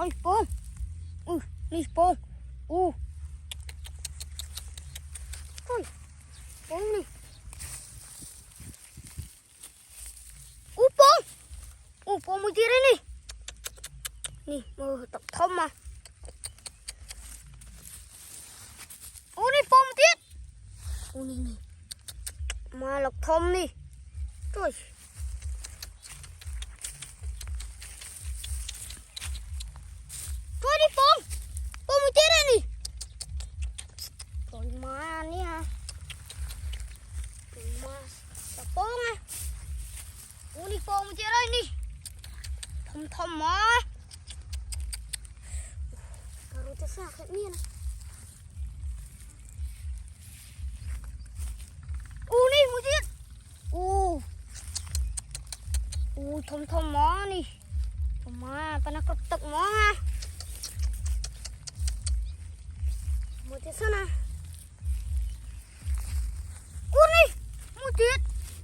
Rồi bông. Đi bông. Thôi. Bông đi. Bông. Bông một tí đấy nè. Nè, mơ tập thông mà. Đi bông tiết. Nè. Mà lọc thông đi. Thôi. Thôi đi bông. Bông một tí đấy nè. Rồi mà nè ha. Mà tập bông à. Đi bông một tí đấy nè. Thông mà. Rồi ta sao cái miếng này. Nè một tí. Thông mó nè. Mà ta nó có tật mó ha. Một tí sao nè. Nè một tí.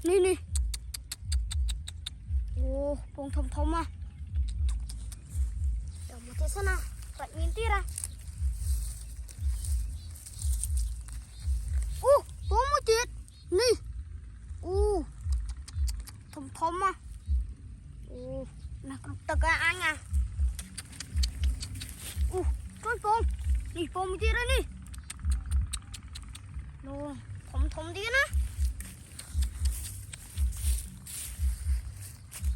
Nè. Bông thông à. Rồi một tí sao nè. Vậy nhìn tí ra. Bông một tí. Nè. Thông à. Nó có tật à anh à. Con bông. Nè bông một tí ra nè. Rồi thông tí nè.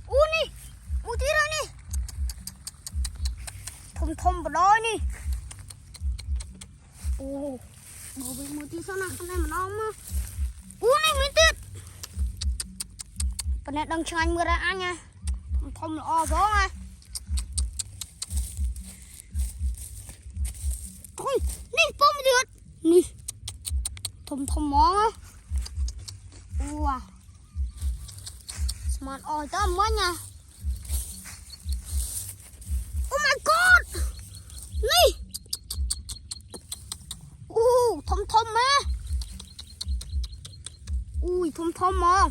Nè một tí ra nè. Thông vào đó nè. Bảo vệ một tí sao nào. Con này mà nó mà. Nè mấy tiết. Con này đang chanh mưa ra anh nha. Thông là o gió à. Ôi, nè bông được. Nè. Thông mó á. Smart oi tao mới nha. Oh my god. Nè. Thông mà. Thông mà.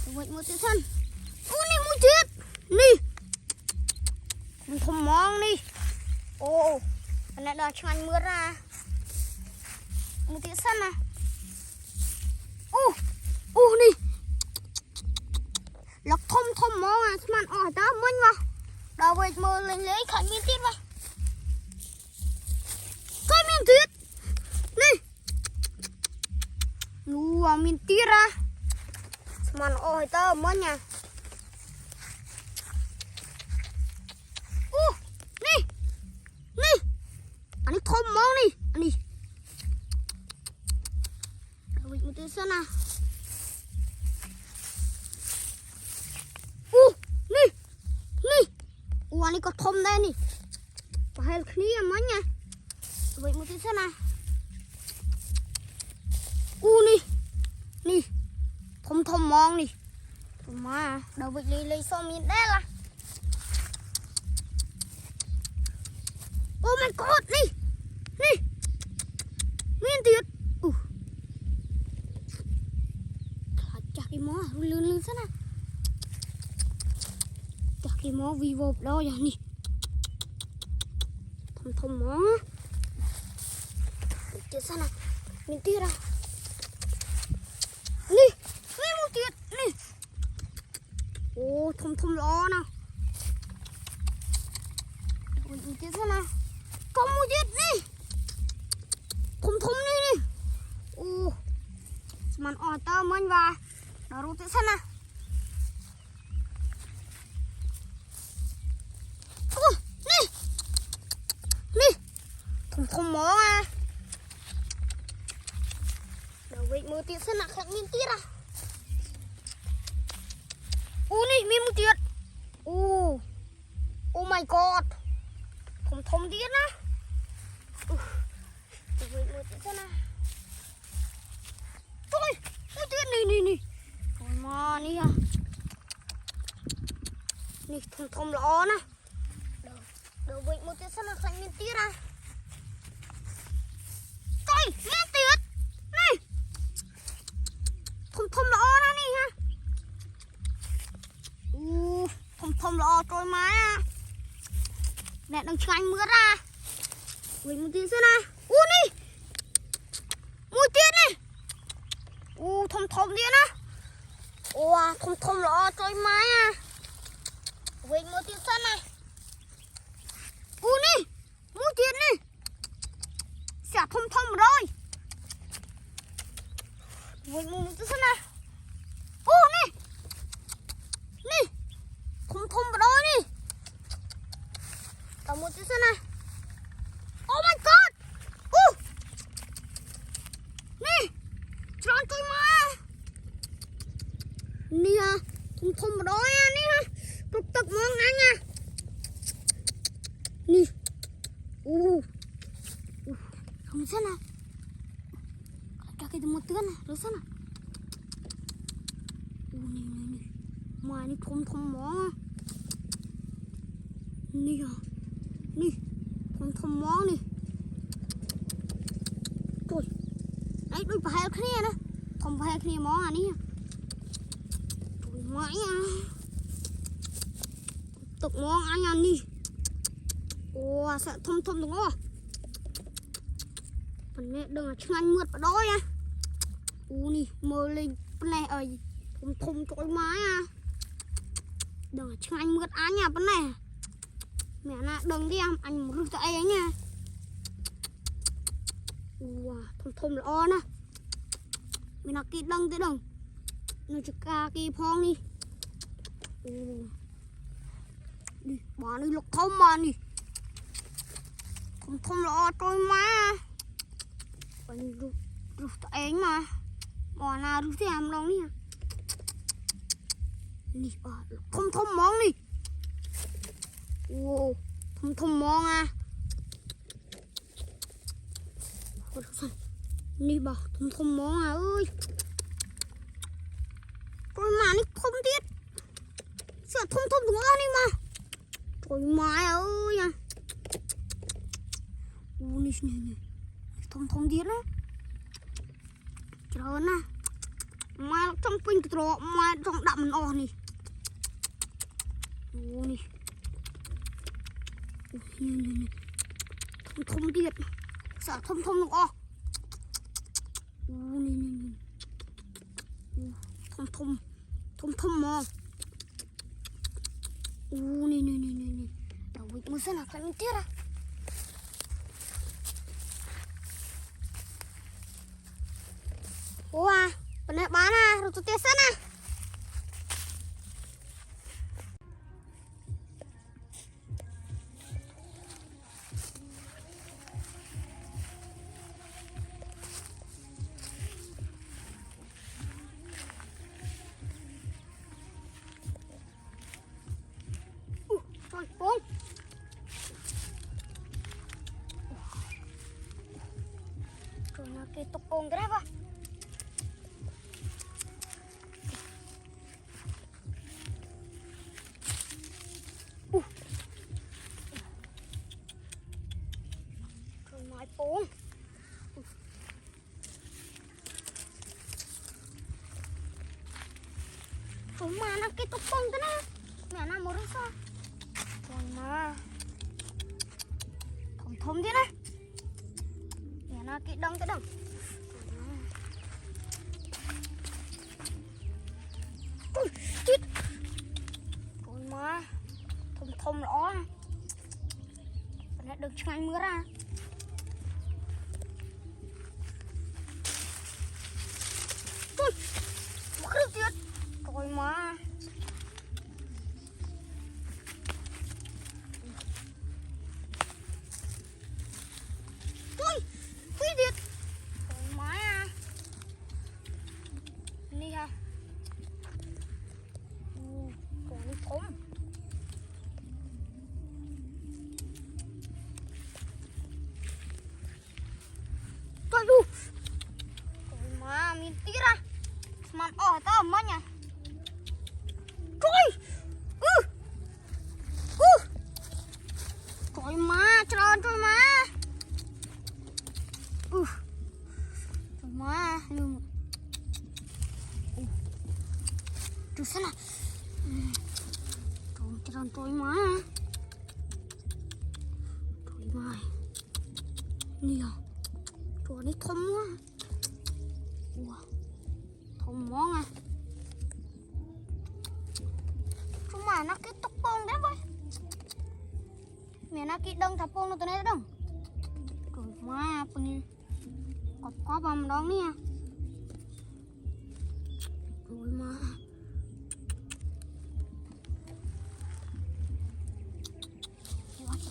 Vậy một tí thân. Nè một chiếc. Nè. Thông mong đi. Cái này đã cho anh mưa ra. Một tí sân à. Nè. Lọc thông mong à. Chứ mà ỏi tao mình vào. Đâu vậy mơ lên lấy khởi miên tiết vào. Khởi miên tiết. Nè. Miên tiết ra. Chứ mà ỏi tao mình nha. Nè. Anh ấy thông mong nè. Anh đi. Đâu vậy một tí sân à. Anh ấy có thông đây nè. Và hai cái này mới nha. Vậy một tí xem nào. Nè. Thông mong nè. Mà đâu vậy lấy xong miếng đế là. Oh my god nè. Miếng tiết. Chặt cái mó lươn xem nào. Cái mó vivo đó vậy nè. Thông mó. Chết sao nào. Mình tiết ra. Nè một tiết. Nè. Thông lo nào. Mình chết sao nào. Có một tiết nè. Thông nè. Mình tao mình vào. Đó rồi chết sao nào. Thông mó à. Đâu vậy mưa tiết sân nặng khác miên tiết à. Nè miên một tiết. Oh my god. Thông tiết á. Đâu vậy mưa tiết sân à. Thôi mưa tiết nè. Thôi mà nè. Nè thông lõ nè. Đâu vậy mưa tiết sân nặng khác miên tiết à. Miên tiết. Nè. Thông lõ ra nè ha. Thông lõ trôi mái à. nè đang chanh mưa ra mình một tí xem nào đi mùi tiết này thom thom đi nè thom thom lọ trôi mái mình một tí xem này đi mùi tiết này sẽ thom thom rồi mình một tí xem nào nè thom thom rồi nè tao một tí xem nào oh my god nè tròn tôi mà nè thùng thùng rồi nè tục tục mong anh nha nè không xem nào cho cái một tiếng này rồi xem nào nè mà nè thùng thùng mong nè nè thùng thùng mong nè trời đấy đôi phải cái này nè không phải cái món này trời mãi tục món anh ăn đi sợ thâm thâm đúng không phần này đừng là chân anh mượt vào đó nha nè mơ lên bên này ở thâm thâm trôi mái đừng là chân anh mượt á nhà bên này mẹ nè đừng đi em anh một rút tay ấy nha thâm thâm là o nè mình là cái đằng tới đằng nó chỉ cả cái phong đi đi bỏ đi lục không mà đi không lo trôi má còn rút tay mà bỏ nào rút thì làm lòng đi không món đi không món đi bảo không món ơi trời mà nó không tiết sợ thông đúng không đi mà trời mai ơi nè thông tiết đó trời nè mai trong pin trọ mai trong đậm mình nè nè thông tiết sợ thông đúng không thom mà nè đầu bị mưa sẽ là phải mình tiết bên này bán rồi tôi tiết sẵn cái tục ôn cái đó rồi mai ôn rồi mà nó cái tục ôn cái đó mẹ nó một sao rồi mà thông thế này mẹ nó cái đằng chết rồi mà thông rõ được ngay mưa ra mất được chết rồi mà phi điệt rồi má đi ha còn đi thốn trời đu rồi má mình tí ra mà tao mất nhỉ trời trời má tròn trời má trời má luôn trời sao nào tròn trời má nè chỗ này thơm quá. Ủa, thơm món à. Chúng mà nó cái tóc bông đấy vậy. Mẹ nó cái đông thập bông nó tụi này đông. Trời má punya có bom đó nè. Rồi mà.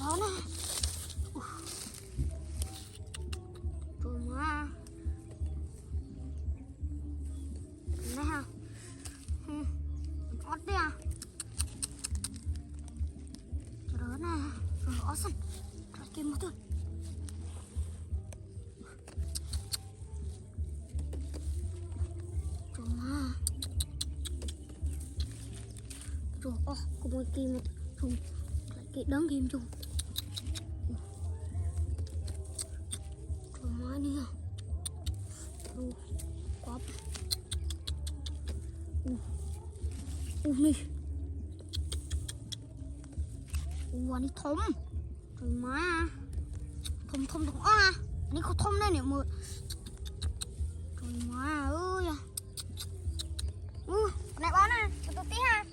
Đó nè. Trời má. Nè ha. Ót đi à. Đó nè. Rồi ót xanh. Rồi kim một thôi. Trời má. Rồi có một kim một. Rồi cái đấng kim chung. Trời má nè. Rồi quá. Nè. Anh đi thơm. Trời má. Thơm đúng à. Anh có thơm đây nè mượn. Trời má ơi. Này bó nè, cho tôi tí ha.